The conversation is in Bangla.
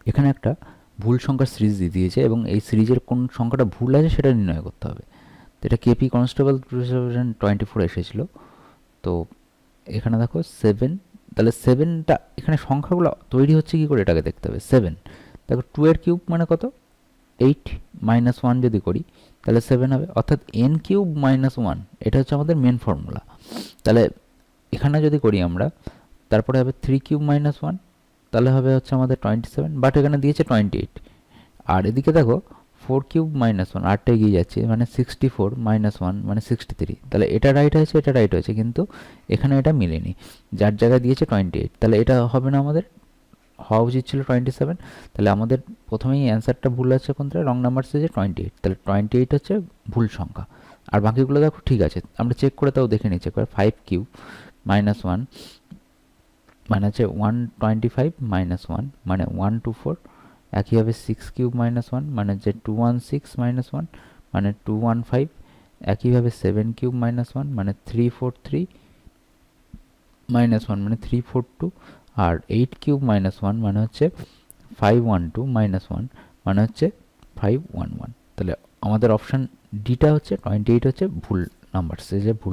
এখানে একটা ভুল সংখ্যার সিরিজ দিয়ে দিয়েছে এবং এই সিরিজের কোন সংখ্যাটা ভুল আছে সেটা নির্ণয় করতে হবে। তো এটা কেপি কনস্টেবল 2024 এসেছিলো। তো এখানে দেখো 7, তাহলে 7টা এখানে সংখ্যাগুলো তৈরি হচ্ছে কী করে এটাকে দেখতে হবে। 7 দেখো 2 এর কিউব মানে কত, 8 মাইনাস 1 যদি করি তাহলে 7 হবে, অর্থাৎ এন কিউব মাইনাস 1, এটা হচ্ছে আমাদের মেন ফর্মুলা। তাহলে এখানে যদি করি আমরা, তারপরে হবে 3 কিউব মাইনাস 1, তাহলে হবে হচ্ছে আমাদের 27, বাট এখানে দিয়েছে 28। আর এদিকে দেখো 4 কিউব মাইনাস 1, আটটা এগিয়ে যাচ্ছে মানে 64 মাইনাস 1 মানে 63, তাহলে এটা রাইট হয়েছে, এটা রাইট হয়েছে, কিন্তু এখানে এটা মিলেনি, যার জায়গায় দিয়েছে 28, তাহলে এটা হবে না, আমাদের হওয়া উচিত ছিল 27। তাহলে আমাদের প্রথমেই অ্যান্সারটা ভুল আছে কোনটা, রং নাম্বার যে 28, তাহলে 28 হচ্ছে ভুল সংখ্যা। আর বাকিগুলো দেখো ঠিক আছে, আমরা চেক করে তাও দেখে নিই, চেক করে 5 কিউব মাইনাস 1 মানে হচ্ছে 125 মাইনাস 1 মানে 124, একইভাবে 6 কিউব মাইনাস 1 মানে হচ্ছে 216 মাইনাস 1 মানে 215, একইভাবে 7 কিউব মাইনাস 1 মানে 343 মাইনাস 1 মানে 342, আর 8 কিউব মাইনাস 1 মানে হচ্ছে 512 মাইনাস 1 মানে হচ্ছে 511। তাহলে আমাদের অপশান ডিটা হচ্ছে 28 হচ্ছে ভুল নাম্বার, সে যে ভুল